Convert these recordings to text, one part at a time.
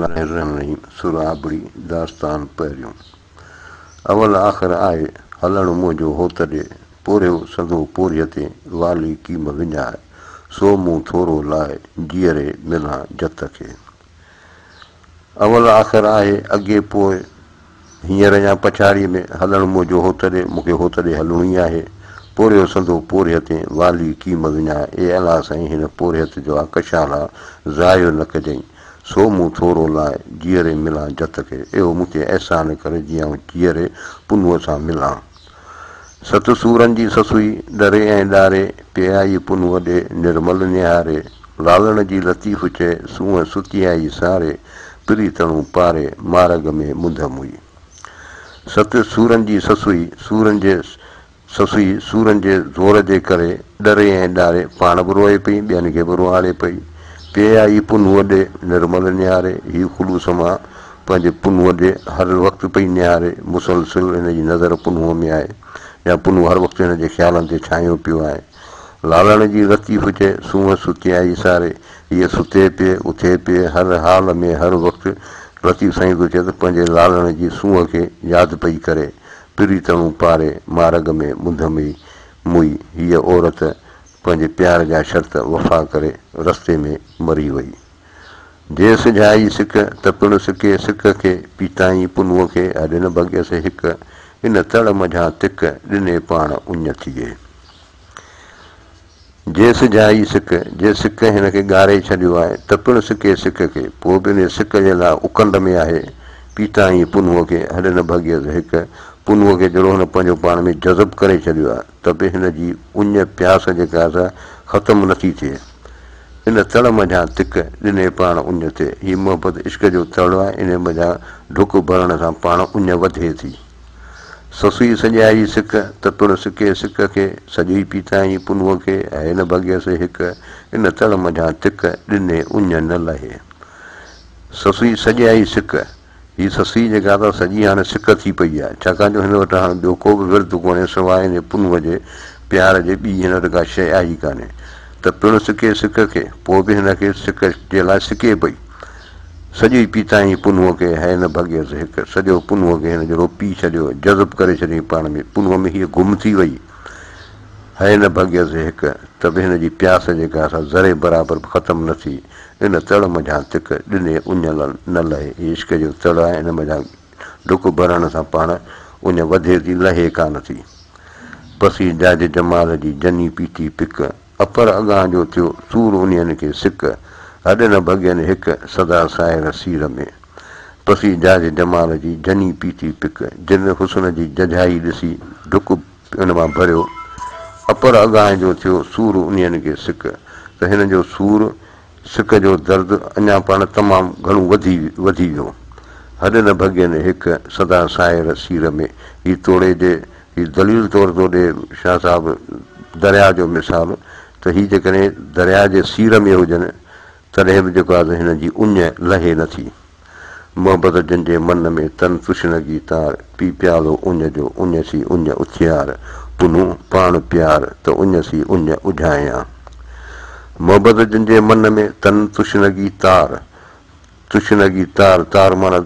बिस्मिल्लाहिर्रहमानिर्रहीम सुराबड़ी दास्तान पहिरियों अवल आख़िर आहे हलण मुंहिंजो होत ॾे पोरियो सदो पोरीअ ते वाली कीम विञाए सो मूं थोरो लाइ जीअरे मिलां जत खे अवल आख़िर आहे अॻे पोइ हींअर या पछाड़ीअ में हलण मुंहिंजो होत ॾे मूंखे होत ॾे हलणो ई आहे पोरियो सदो पोरीअ ते वाली कीम विञाए ए अला साईं हिन पोरियत जो कशाला ज़ायो न कजईं सो मूं थोरो लाइ जीअरे मिलां जत खे इहो मूंखे अहसान करे जीअं जीअरे पुनुअ सां मिलां सत सूरनि जी ससुई डरे ऐं ॾारे पियाई पुनुअ ॾे निर्मल निहारे लालण जी लतीफ़ चए सूंहं सुतियाई सारे पिरी तणू पारे मार्ग में मुंधम हुई सत सूरनि जी ससुई सूरनि जे ज़ोर जे करे डरे ऐं ॾारे पाण बि रोए पई ॿियनि खे बि रुआणे पई पियाई पुनुअ ॾे निर्मल निहारे हीउ ख़ुलूस मां पंहिंजे पुनुअ ॾे हर वक़्तु पई निहारे मुसलसिल हिन जी नज़र पुनुअ में आहे या पुनु हर वक़्तु हिन जे ख़्यालनि ते छांयो पियो आहे लालण जी लतीफ़ चए सूंहं सुतियाई सारे हीअ सुते पिए उथे पिए हर हाल में हर वक़्तु लतीफ़ साईं थो चए त पंहिंजे लालण जी सूंहं खे यादि पई करे पिरी तणू पारे मार्ग में मुंधमी मुई हीअ औरत पंहिंजे प्यार जा शर्त वफ़ा करे रस्ते में मरी वई जे सिझाई सिक त पिणु सिके सिक खे पीताई पुनुअ खे अॾिन बगियसि हिक इन तड़ मझां तिक ॾिने पाण उञ थिए जे सिझाई सिक हिन खे ॻारे छॾियो आहे त पिणु सिके सिक खे पोइ बि इन सिक जे लाइ उकंड में आहे पीताई पुनुअ खे हॾिन भगियसि हिक पुनुअ खे जहिड़ो हुन पंहिंजो पाण में जज़ब करे छॾियो आहे त बि हिन जी उञ प्यास जेका आहे ख़तमु नथी थिए इन तड़ मझां तिक ॾिने पाण उञ ते हीअ मोहबत इश्क जो तड़ आहे इन मझां डुक भरण सां पाण उञ वधे थी ससुई सॼाई सिक त पिणु सिके सिक खे सॼी पीताई पुनुअ खे ऐं हिन भगियसि हिक इन तड़ मझां तिक ॾिने उञ न लहे ससुई सॼाई सिक हीअ ससी जेका त सॼी हाणे सिक थी पई आहे छाकाणि जो हिन वटि हाणे ॿियो को बि विर्त कोन्हे सवाइ हिन पुनुअ जे प्यार जे ॿी हिन वटि का शइ आई कान्हे त पिणु सिके सिक खे पोइ बि हिनखे सिक जे लाइ सिके पई सॼी पीताई पुनुअ खे है न भगियसि हिकु सॼो पुनुअ खे हिन जहिड़ो पी छॾियो जज़ब करे छॾियईं पाण में पुनुअ में हीअ गुम थी वई है न भगियसि हिकु त बि हिन जी प्यास जेका असां ज़रे बराबरि ख़तमु न थी इन तड़ मझां तिक ॾिने उञ न लहे हीअ इश्क जो तड़ आहे इन मझां डुक भरण सां पाण उञ वधे थी लहे कान थी पसी जाज जमाल जी जनी पीती पिक अपर अॻां जो थियो सूर उन्हनि खे सिक हॾ न भॻियनि हिकु सदा साहिर सीर में पसी जाज जमाल जी जनी पीती पिक जिन हुस्न जी जझाई ॾिसी डुक उन मां भरियो अपर अॻां जो थियो सूर उन्हनि खे सिक त हिन जो सूर सिक जो दर्द अञा पाण तमामु घणो वधी वियो हॾ न भॻियनि हिकु सदा साहिर सीर में हीअ तोड़े जे हीअ दलील तौर थो ॾे शाह साहिबु दरिया जो मिसाल त हीअ जेकॾहिं दरिया जे सीर में हुजनि तॾहिं बि जेको आहे हिन जी उञ लहे नथी मोहबत जंहिंजे मन में तन तुशनगी तार पी प्यालो उञ जो उञ सी उञ उथियार पुनू पाण प्यार त उञ सी उञ उझायां मोहबत जंहिंजे मन में तन तुशनगी तार माना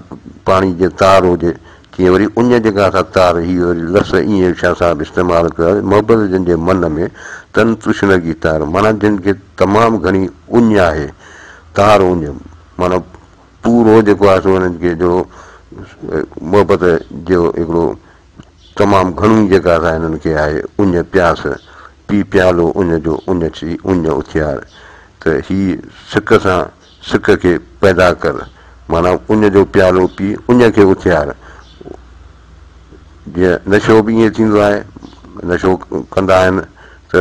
पाणी जे तार हुजे तीअं वरी उञ जेका असां तार हीअ वरी लफ़्ज़ ईअं छा साहिबु इस्तेमालु कयो आहे मोहबत जंहिंजे मन में तन तुशनगी तार माना जिन खे तमामु घणी उञ आहे तार उञ माना पूरो जेको आहे सो हुननि खे जो मोहबत जो हिकिड़ो तमामु घणो जेका असां हिननि खे आहे उञ प्यास पी प्यालो उञ जो उञ सी उञ उथियार त हीअ सिक सां सिक खे पैदा कर माना उञ जो प्यालो पी उञ खे उथियार जीअं नशो बि ईअं थींदो आहे नशो कंदा आहिनि त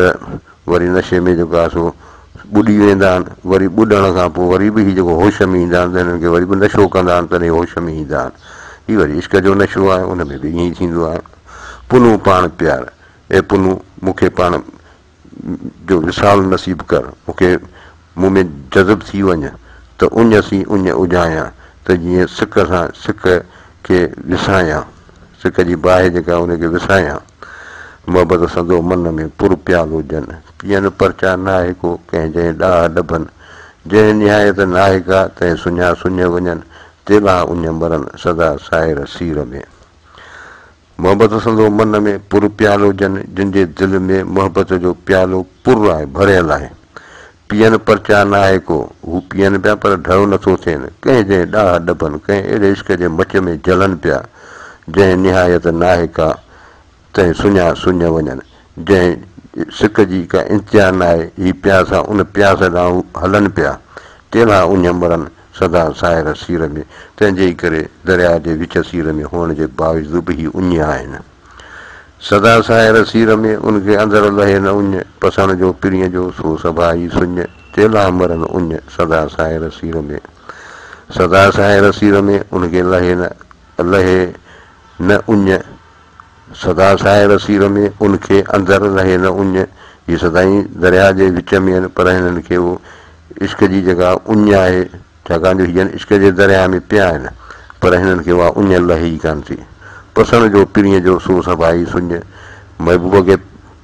वरी नशे में जेको आहे सो ॿुॾी वेंदा आहिनि वरी ॿुॾण खां पोइ वरी बि हीअ जेको होश में ईंदा आहिनि त हिननि खे वरी बि नशो कंदा आहिनि तॾहिं होश में ईंदा आहिनि हीअ वरी इश्क जो नशो आहे उन में बि ईअं ई थींदो आहे पुनू पाण प्यार ऐं पुनू मूंखे पाण जो विसाल नसीब कर मूंखे मूं में जज़ब थी वञे त उञ सी उञ उजायां त जीअं सिक सां सिक खे विसायां सिक जी बाहि जेका उनखे विसायां मोहबत सदो मन में पुर प्याल हुजनि पीअनि परचा नाहे को कंहिं जंहिं ॾाह ॾभनि जंहिं निहायत नाहे का तंहिं सुञा सुञ वञनि तेला उञ मरनि सदा साहिर सीर में। मोहबत संदो मन में पुर प्यालो जन जिन जे दिलि में मोहबत जो प्यालो पुर आहे भरियल आहे। पीअनि परचा न आहे को, हू पीअनि पिया पर ढरो नथो थियनि। कंहिं जंहिं ॾाह ॾबनि, कंहिं अहिड़े इश्क जे मच में जलनि पिया, जंहिं निहायत न आहे का तंहिं सुञा सुञ वञनि। जंहिं सिक जी का इंतिहा न आहे, ही प्यासा उन प्यास ॾांहुं हलनि पिया। तेला उञ मरनि सदा साहिर सीर में। तंहिंजे करे दरिया जे विच सीर में हुअण जे बावजूदि बि ही उञ आहिनि। सदा साहिर सीर में उनखे अंदरि लहे न उञ, पसण जो पिरीअ जो सो सभाई सुञ। तेला मरनि उञ सदा साहिर सीर में। सदा साहिर सीर में उनखे लहे न उञ, सदा साहिर सीर में उनखे अंदरि लहे न उञ। हीअ सदाई दरिया जे विच में आहिनि, पर हिननि खे उहो इश्क जी जेका उञ आहे, छाकाणि जो हीअ इश्क जे दरिया में पिया आहिनि, पर हिननि खे उहा उञ लही ई कान थी। पसण जो पिरीअ जो सो सभाई सुञ। महबूब खे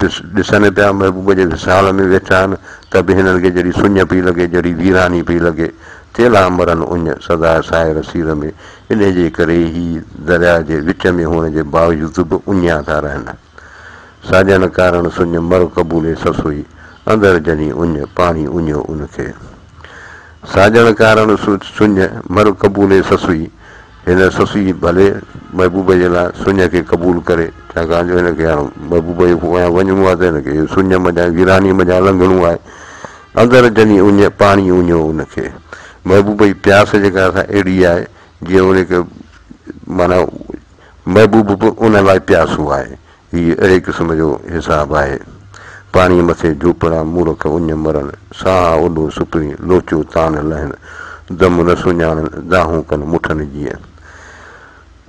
ॾिसनि पिया, महबूब जे विसाल में वेठा आहिनि, त बि हिननि खे जहिड़ी सुञ पई लॻे, जहिड़ी वीरानी पई लॻे। तेला मरनि उञ सदा साहिर सीर में। इन जे करे ही दरिया जे विच में हुअण जे बावजूदि बि उञा था रहनि। साजन कारण सुञ मर क़बूले ससुई, अंदरि जनी उञ पाणी उञो उनखे। साजन कारण सुञ मर क़बूले ससुई। हिन ससुई भले महबूब जे लाइ सुञ खे क़बूल करे, छाकाणि जो हिनखे हाणे महबूब जे पोयां वञिणो आहे त हिनखे सुञ मञा वीरानी मञा लंघणो आहे। अंदरि जनी उञ पाणी उञो उनखे। महबूब जी प्यास जेका असां अहिड़ी आहे जीअं उनखे माना महबूब बि उन लाइ प्यासो आहे। हीअ अहिड़े क़िस्म जो हिसाबु आहे। पाणी मथे झूपड़ा मूर्ख उञ मरनि, साह ओॾो सुपिणी लोचो तान लहनि। दम न सुञाणनि दाहूं कनि मुठनि जीअं।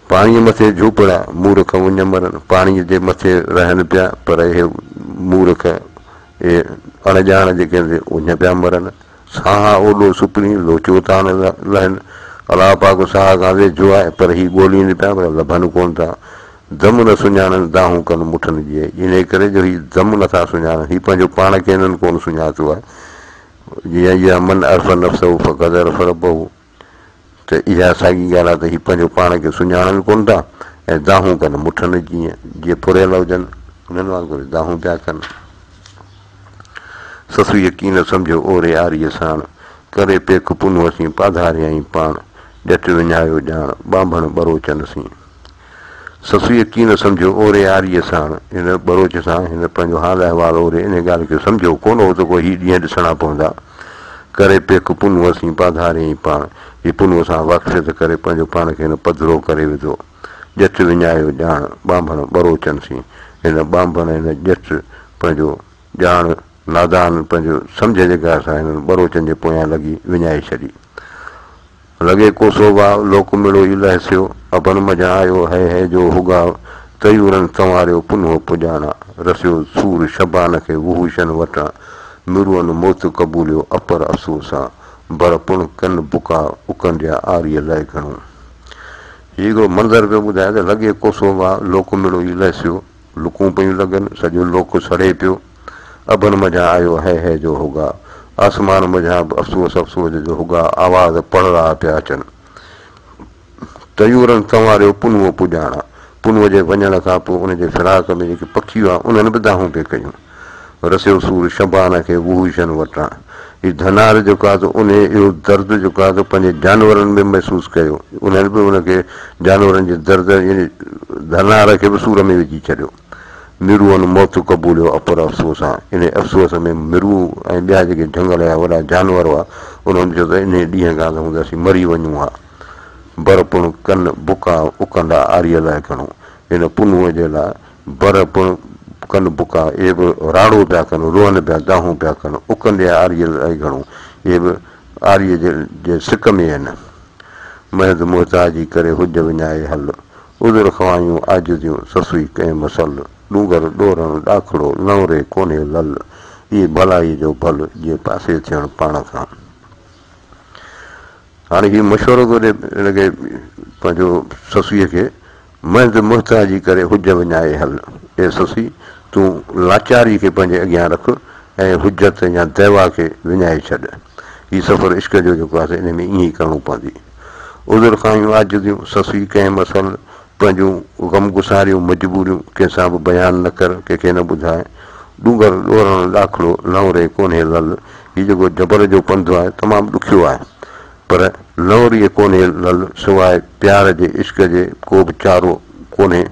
पाणीअ मथे झूपड़ा मूर्ख उञ मरनि, पाणीअ जे मथे रहनि पिया, पर इहे मूर्ख इहे अणॼाण जेके आहिनि उञ पिया मरनि। साह ओॾो सुपिणी लोचो तान लहनि। अलाह पाक साह खां वेझो आहे, पर ही ॻोल्हीनि पिया पर लभनि कोन था। दम न सुञाणनि दाहूं कनि मुठनि जीअं। इन करे जो ही दम नथा सुञाणनि, ही पंहिंजो पाण खे हिननि कोन सुञातो आहे। जीअं इहा मन अर्फ़ नफ़्सहू फ़क़द अर्फ़ रब्बहू, त इहा साॻी ॻाल्हि आहे त ही पंहिंजो पाण खे सुञाणनि कोन था ऐं दाहूं कनि मुठनि जीअं फुरियल हुजनि, उन्हनि वांगुरु दाहूं पिया कनि। ससु यकीन सम्झो ओरे आरीअ साण, करे पेख पुन असीं पाधारियईं पाण। ॼट विञायो ॼाण ॿांभण ॿरोचनि सी। ससु यकीन सम्झो ओरे आरीअ साण, हिन ॿरोच सां हिन पंहिंजो हाल अहिवाल ओरे इन ॻाल्हि खे सम्झो कोन हो त कोई हीअ ॾींहं ॾिसणा पवंदा। करे पेख पुन असीं पाधारियईं पाण। हीअ पुन सां वाक़फ़ियत करे पंहिंजो पाण खे हिन पधिरो करे विधो। ॼट विञायो ॼाण ॿांभण ॿरोचनि सी। हिन ॿांभण हिन ॼट पंहिंजो ॼाण नादान पंहिंजो सम्झ जेका असां हिननि ॿरोचनि जे पोयां लॻी विञाए छॾी। लॻे कोसो वाह लोक मिड़ो ई लहसियो, अबन मज़ा आयो है जो हुगाव। तयूरनि संवारियो पुनो पुॼाणा, रसियो सूर शबान खे वहूशन वटां। मिरुअनि मौत क़बूलियो अपर अफ़सोसां, बर पुण कन बुका उकंडिया आरीअ लाइ घणो। हीअ हिकिड़ो मंज़र पियो ॿुधाए त लॻे कोसो वाह लोक मिड़ो ई लहसियो, लुकूं पियूं लॻनि, सॼो लोक सड़े पियो। अबन मज़ा आयो है जो होगा, आसमान मज़ा अफ़सोस अफ़सोस जो होगा, आवाज़ पड़ड़ा पिया अचनि। तयूरनि संवारियो पुनुओ पुॼाणा, पुनुअ जे वञण खां पोइ उनजे फिराक में जेके पखियूं आहे उन्हनि बि दाहूं पिए कयूं। रसियो सूर शबान खे वहूशन वटां। हीउ धनार जेको आहे त उन इहो दर्द जेको आहे त पंहिंजे जानवरनि में महसूसु कयो। उन्हनि बि उनखे जानवरनि जे दर्द धनार खे बि सूर में विझी छॾियो। मिरुअनि मौत क़बूलियो अपर अफ़सोस आहे, इन अफ़सोस में मिरू ऐं ॿिया जेके झंगल जा वॾा जानवर हुआ उन्हनि चयो त इन ॾींहं खां त हूंदा असीं मरी वञूं हा। बर पुण कन बुका उकंदा आरीअ लाइ घणो। हिन पुनुअ जे लाइ बर पुण कन बुका, इहे बि राड़ो पिया कनि, रोअनि पिया दाहूं पिया कनि। उकंदे आरीअ लाइ घणो, इहे बि आरीअ जे सिक में आहिनि। महद मुहताजी करे हुज विञाए हल, उज़र खवायूं आजिज़ियूं ससुई कंहिं मसल। डूंगर ॾोरण ॾाखड़ो नवरे कोन्हे लल, इहे भलाई जो भल जीअं पासे थियणु पाण खां। हाणे हीउ मशवरो थो ॾिए हिनखे पंहिंजो ससुईअ खे, महद मुहताजी करे हुज विञाए हल। ए ससी तूं लाचारी खे पंहिंजे अॻियां रख ऐं हुजत या दवा खे विञाए छॾ। हीउ सफ़र इश्क जो जेको आहे इन में ईअं ई करिणो पवंदी। उज़र खायूं आजिज़ियूं ससुई कंहिं मसल पंहिंजूं ग़म गुसारियूं मजबूरियूं कंहिंसां बि बयानु न कर, कंहिंखे न ॿुधाए। डूंगर ॾोरण ॾाखिलो लवरे कोन्हे लल। हीउ जेको जबर जो पंधु आहे तमामु ॾुखियो आहे, पर लवरीअ कोन्हे लल सवाइ प्यार जे इश्क जे को बि चारो कोन्हे।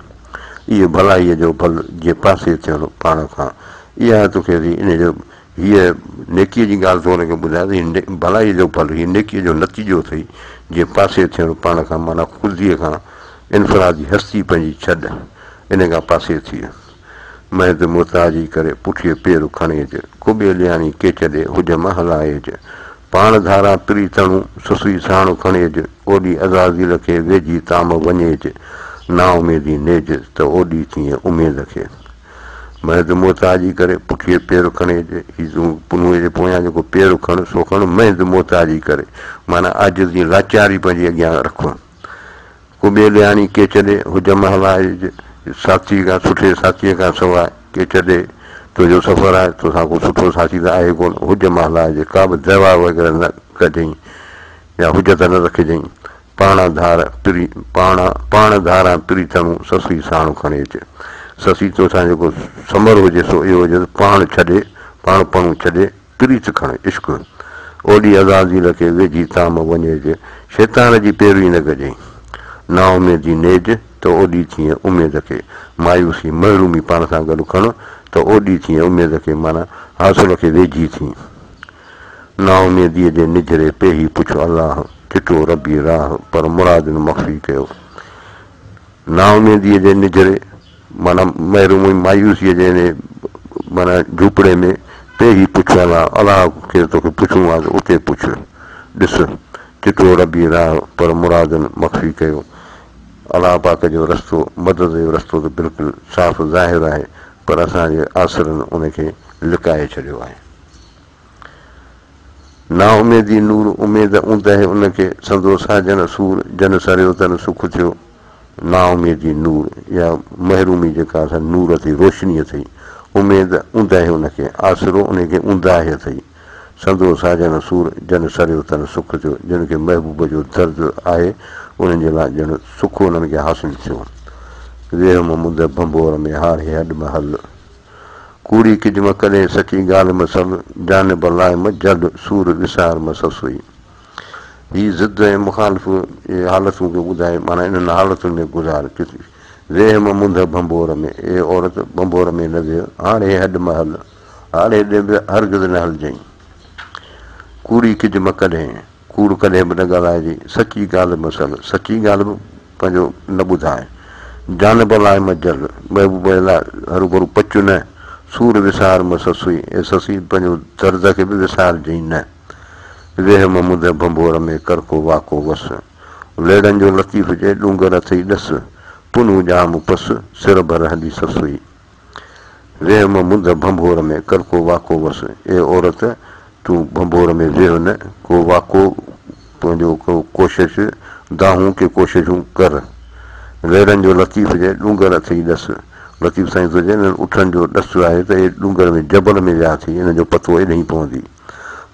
इहे भलाईअ जो भल जीअं पासे थियणो पाण खां। इहा तोखे इन जो हीअ नेकीअ जी ॻाल्हि थो हुनखे ॿुधाए त हीअ भलाईअ जो फल, हीअ नेकीअ जो नतीजो अथई जीअं पासे थियणो पाण खां, माना ख़ुदीअ खां इनफरादी हस्ती पंहिंजी छॾ, इन खां पासे थी। महद मुताजी करे पुठीअ पेर खणे अच, कुॿे लियाणी के छॾे हुजम हलाए अच। पाण धारा पिरी तणूं ससुई साण खणे अच, ओॾी अज़ाज़ील खे वेझी ताम वञे अच। ना उमेदी नेज त ओॾी थिए उमेद खे। महद मोहताजी करे पुठीअ पेर खणे अच। हीअ तूं पुनूअ जे पोयां जेको पेर खण सो खण महद मोहताजी करे, माना आजिज़ी लाचारी पंहिंजी अॻियां रख। कुॿे लियाणी के छॾे हुजम हलाए, साथी खां सुठे साथीअ खां सवाइ के छॾे, तुंहिंजो सफ़र आहे तोसां को सुठो साथी त आहे कोन, हुजम हलाइजे, का बि दवा वग़ैरह न कजांइ या हुजत न रखजांइ। पाण धारा पिरी तणूं ससुई साण खणे अच। ससी तोसां जेको समर हुजे सो इहो हुजे त पाण छॾे, पाण पणूं छॾे, प्रीत खण इश्क। ओॾी अज़ाज़ील खे वेझी ताम वञे अच, शैतान जी पैरवी न कजांइ। ना उमेदी नेज त ओॾी थिए उमेद खे। मायूसी महरूमी पाण सां गॾु खण त ओॾी थिए उमेद खे, माना हासिल खे वेझी थी। ना उमेदीअ जे निजरे पेही पुछ अलाह, चिटो रबी राह पर मुरादिन मख़फ़ी कयो। ना उमेदीअ जे निजरे माना महिरूमी मायूसीअ जे माना झूपड़े में पेही पुछ अलाह, अलाह खे तोखे पुछिणो आहे त उते पुछ। ॾिस चिटो रबी राह पर मुरादिन मख़फ़ी कयो। अलाह पाक जो रस्तो, मदद जो रस्तो त बिल्कुलु साफ़ ज़ाहिर आहे, पर असांजे आसरनि उनखे लिकाए छॾियो आहे। ना उमेदी नूर उमेद ऊंदहि उनखे, संदो साजन सूर जन सरियो तन सुख थियो। ना उमेदी नूर या महरूमी जेका असां नूर अथई, रोशनी अथई, उमेद ऊंदहि उनखे, आसिरो उनखे ऊंदाहि अथई। संदो साजन सूर जन सरियो तन सुख थियो, जिन खे महबूब जो दर्द आहे उन्हनि जे लाइ ॼण सुख उन्हनि खे हासिलु थियो। वेह मुंद भंबोर में हारे हॾ में हल, कूड़ी किजम कॾहिं सची ॻाल्हि में सल, जानब लाइ में जल सूर विसार में ससुई। हीअ ज़िद ऐं मुखालिफ़ हालतूं खे ॿुधाए, माना इन्हनि हालतुनि में गुज़ार। वेह में मुंद भंबोर में, ए औरत भंबोर में न वेह, हाणे हॾ में हल, हाणे हरगिज़ न हलजांइ। कूड़ी किजम कॾहिं, कूड़ कॾहिं बि न ॻाल्हाइजे, सची ॻाल्हि में सल, सची ॻाल्हि बि पंहिंजो न ॿुधाए। जानब लाइ में जल, महबूब लाइ हरू भरू पचु न। सूर विसार में ससुई, ऐं ससी पंहिंजो दर्द खे बि विसारजांइ न। वेह में मुंद भंबोर में करको वाको वस, लेड़नि जो लतीफ़ जे डूंगर अथई ॾस, पुनू जाम पस सिर भर हली ससुई। वेह में मुंद भंबोर में करको वाको वस, ए औरत तूं भंबोर में वेह न, को वाको पंहिंजो को कोशिश दाहूं के कोशिशूं कर। लेड़नि जो लतीफ़ जे डूंगर अथई ॾस, लतीफ़ साईं थो चए इन्हनि उठनि जो ॾस आहे त इहे डूंगर में जबल में विया थी, हिन जो पतो एॾे पवंदी।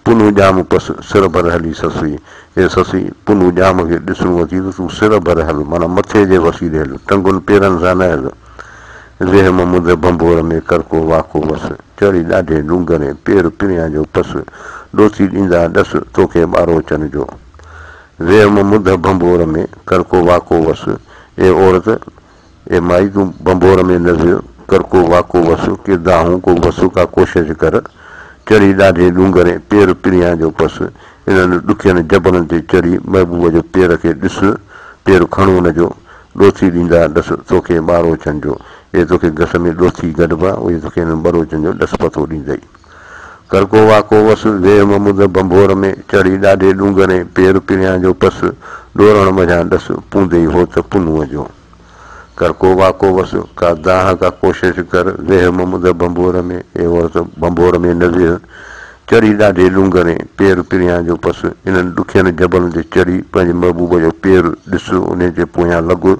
पुनू जाम पस सिर भर हली ससुई, हे ससी पुनू जाम खे ॾिसणो अथई त तूं सिर भर हल, माना मथे जे वसीले हल, टंगुनि पेरनि सां न हल। वेह में मुंद भंबोर में करको वाको वस, चढ़ी ॾाढे डूंगरे पेर पिरियां जो पस, ॾोथी ॾींदा ॾस तोखे ॿारो चन जो। वेह में मुंद भंबोर में करको वाको वस, ए औरत ए माई तूं भंबोर में न वेह, करको वाको वस के दाहूं को वस का कोशिश कर। चढ़ी ॾाढे डूंगरे पेर पिरियां जो पस, इन्हनि ॾुखियनि जबलनि ते चढ़ी महबूब जो पेर खे ॾिस, पेर खणो हुनजो, ॾोथी ॾींदा ॾस तोखे ॿारो चन जो। इहे तोखे घस में ॾोथी गॾिबा, उहे तोखे हिननि ॿारो चन जो ॾस पतो ॾींदई। करको वाको वस, वेह में मुंद भंबोर में चढ़ी ॾाढे डूंगरे पेर पिरियां जो पस, ॾोरण मझां ॾस पूंदई हो त पुनूअ जो। करको वाको वस, का दाह का कोशिश कर। वेह में मुंद भंबोर में, ए औरत भंबोर में न वेह, चढ़ी ॾाढे डूंगरे पेर पिरियां जो पस, इन्हनि ॾुखियनि जबलनि ते चढ़ी पंहिंजे महबूब जो पेर ॾिस, उन जे पोयां लॻ,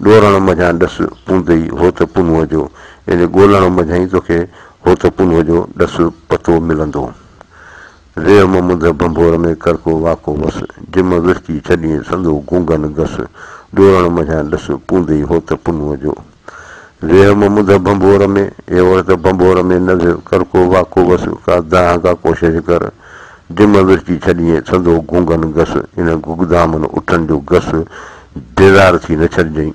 ॾोरण मझां ॾस पूंदई हो त पुनूअ जो। इन ॻोल्हण मझां ई तोखे हो त पुनूअ जो ॾस पतो मिलंदो। रेह ममुद बंबोर में करको वाको वस जिम विरची छॾियईं संदो गुंगन घस ॾोरण मझां ॾस पूंदई हो त पुनुअ जो रेह ममुद बंबोर में ए औरत बंबोर में न वियो करको वाको वस का दाह का कोशिश कर जिम विरची छॾियईं संदो गुंगन घस इन गुगदामन उठनि जो घस बेज़ार थी न छॾिजईं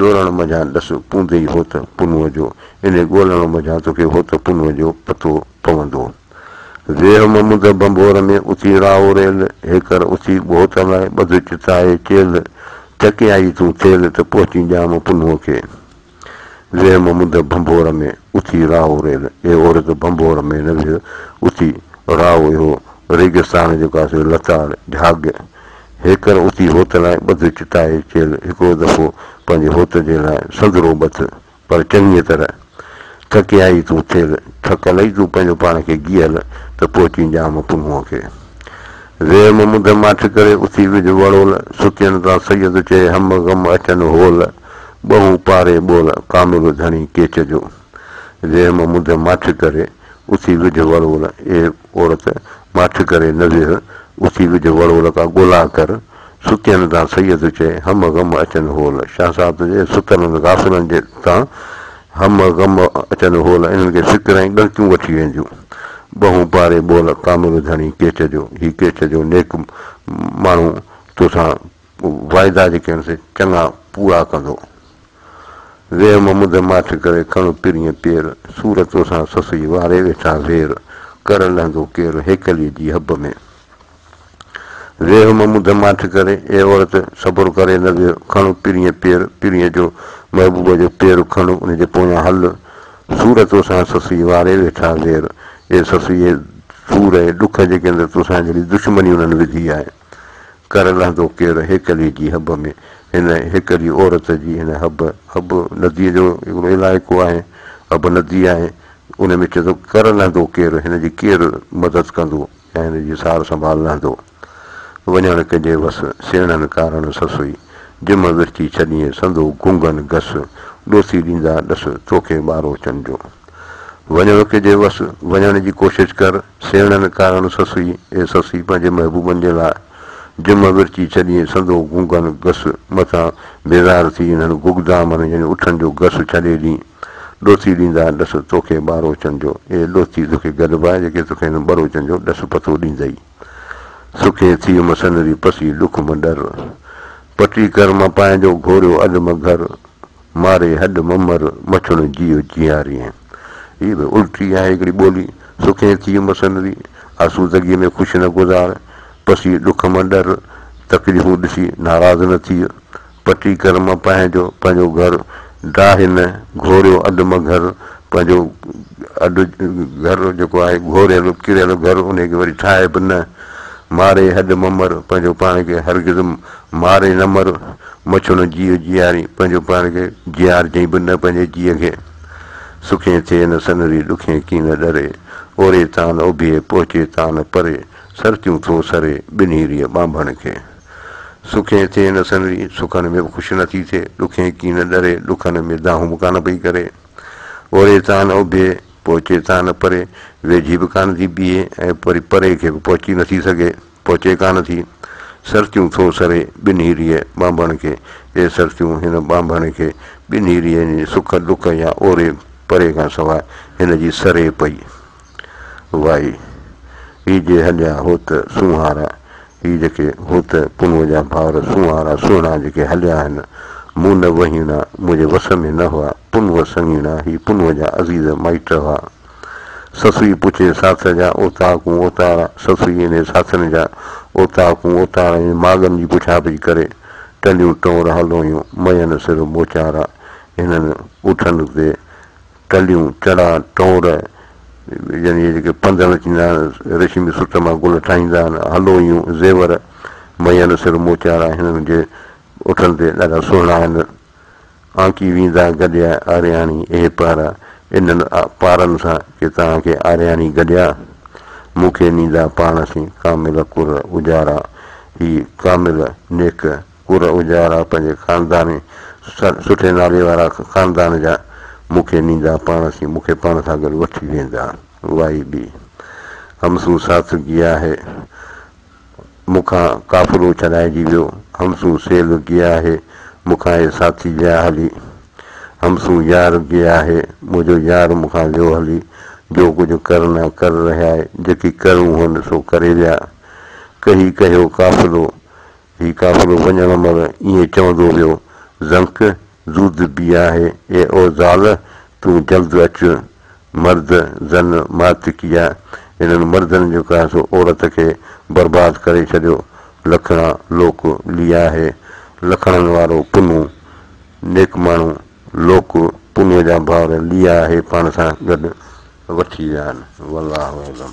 ॾोरण मझां ॾस पूंदई हो त पुनुअ जो इन ॻोल्हण मझां तोखे हो त पुनुअ जो पतो पवंदो वेह ममुद बंबोर में उथी राओ रेल हेकर उथी बोतल लाइ ॿध चिताए चेल चके आई तूं थेल त पहुची ॼाम पुनुअ खे वेह ममुद बंबोर में उथी राओ रेल ए औरत बंबोर में न वियो उथी राओ इहो रेगिस्तान जेको आहे लताड़ झाग हेकर उथी होत लाइ ॿध चिताए चेल हिकिड़ो दफ़ो पंहिंजे होत जे लाइ संदरो बथ पर चङीअ तरह थके आई तूं थियल थक लही तूं पंहिंजो पाण खे गियल त पहुची ॼाम पुनुअ खे वेह ममुद माठ करे उथी विझ वड़ोल सुकियनि तां सैयद चए हम गम अचनि होल ॿहूं पारे ॿोल कामिल धणी केच जो वेह ममुद माठ करे उथी विझ वड़ोल ए औरत माठ करे न विह उथी विझ वड़ोल का ॻोल्हा कर सुकियनि तां सैयद चए हम गम अचनि होल शाह साहब जे सुतलनि गाफ़िलनि जे तां हम गम अचनि होल इन्हनि खे फिक्र ऐं ॻणकियूं वठी वेंदियूं ॿहूं पारे ॿोल कामिल धणी केच जो ही केच जो नेक माण्हू तोसां वाइदा जेके आहिनि से चङा पूरा कंदो वेह ममुद माठ करे खण पिरीअ पेर सूर तोसां ससुई वारे वेठा वेर कर लहंदो केरु हेकलीअ जी हब में वेह ममुद माठ करे ए औरत सब्र करे न वियो खण पिरीअ पेर पिरीअ जो महबूब जो पेर खण उनजे पोयां हल सूर तोसां ससुई वारे वेठा वेर ए ससुई सूर ऐं ॾुख जेके आहिनि तोसां जहिड़ी दुश्मनी उन्हनि विधी आहे कर लहंदो केरु हेकली जी हब में हिन हिकड़ी औरत जी हिन हब नदीअ जो हिकिड़ो इलाइक़ो आहे हब नदी आहे उन में चए थो कर लहंदो केरु हिन जी केरु मदद कंदो ऐं हिन जी सार संभाल लहंदो वञण कंहिंजे वस सेणनि कारण ससुई जिम विरची छॾियईं संदो गुंगन घस ॾोसी ॾींदा ॾस तोखे ॿारो चंडो वञण कंहिंजे वस वञण जी कोशिशि कर सेणनि कारण ससुई ए ससुई पंहिंजे महबूबनि जे लाइ जिम विरची छॾियईं संदो गुंगन घस मथां बेज़ार थी हिननि गुगदामनि यानी उठनि जो घस छॾे ॾींहुं ॾोसी ॾींदा ॾस तोखे ॿारो चंडो ए ॾोसी तोखे गॾिबाए जेके तोखे हिन ॿारो चंडो ॾस पतो ॾींदई सुखे थी मसनरी पसी ॾुख में डर पटी कर मां पंहिंजो घोरियो अॾम घर मारे हॾ ममर मछण जीव जीआरी हीअ बि उल्टी आहे हिकिड़ी ॿोली सुखे थी मसनरी आसूदगीअ में ख़ुशि न गुज़ार पसी ॾुख में डर तकलीफ़ूं ॾिसी नाराज़ न थी पटी कर मां पंहिंजो घर डाहे न घोरियो अॾम घर पंहिंजो अॾु घर जेको आहे घोरियल किरियल घर उनखे वरी ठाहे बि न मारे हॾ ममर पंहिंजो पाण खे हरगिज़ मारे न मर मछण जीव जीआरी पंहिंजो पाण खे जीआरजई बि न पंहिंजे जीअ खे सुखे थिए न सनरी ॾुखे कीन डरे ओरे तान उभिए पहुचे तान परे सरतियूं थो सरे ॿिन्हीरीअ ॿांभण खे सुखे थिए न सनरी सुखनि में बि ख़ुशि नथी थिए ॾुखे कीन डरे ॾुखनि में दाहूं बि कान पई करे ओरे तान उभिए पहुचे तान परे वेझी बि कान थी बीहे ऐं वरी परे खे बि पहुची नथी सघे पहुचे कान थी सरतियूं थो सरे ॿिन्हीरीअ ॿांभण खे ए सरतियूं हिन ॿांभण खे ॿिन्हीरीअ सुख ॾुख या ओरे परे खां सवाइ हिन जी सरे पई वाई ही जे हलिया होत सुहारा ही जेके होत पुनुअ जा भाउर सुहारा सुहिणा जेके हलिया आहिनि मूं न वहीणा मुंहिंजे वस में न हुआ पुनुअ सङीणा ही पुनुअ जा अज़ीज़ माइट हुआ ससुई पुछे साथ जा ओताकूं ओतारा ससुई इन साथनि जा ओताकूं ओतारा माॻनि जी पुछा पई करे टलियूं टोर हलोयूं मयनि सिर मोचारा हिननि उठनि ते टलियूं चड़ा टोर यानी जेके पंधल थींदा आहिनि रेशमी सुट मां गुल ठाहींदा आहिनि हलोयूं ज़ेवर मयनि सिर मोचारा हिननि जे उठनि ते ॾाढा सुहिणा आहिनि आंकी वेंदा गॾिया आरियाणी ए पारा इन्हनि पारनि सां की तव्हांखे आरियाणी गॾिया मूंखे ॾींदा पाण सी कामिल कुर उजारा ही कामिल नेक कुर उजारा पंहिंजे ख़ानदानी सुठे नाले वारा ख़ानदान जा मूंखे ॾींदा पाण सी मूंखे पाण सां गॾु वठी वेंदा वाई बि हमसूं साथ किया है मूंखां काफ़िलो छॾाइजी वियो हमसूं सेल किया है मूंखां हे साथी विया हली हमसूं यार किया है मुंहिंजो यार मूंखां वियो हली जो कुझु करना कर रहिया आहे जेकी करूं हुन सो करे विया कही कहियो काफ़िलो ही काफ़िलो वञण महिल ईअं चवंदो वियो ज़ंक ज़ूद बि आहे ए ओ ज़ाल तूं जल्द अच मर्द ज़न मात किया इन्हनि मर्दनि जेको आहे सो औरत खे बर्बादु करे छॾियो लखणा लोक लिया आहे लखणनि वारो पुनु नेक माण्हू लोक पुनु जा भाउर लिया आहे पाण सां गॾु वठी विया आहिनि वल्लाहु अलम।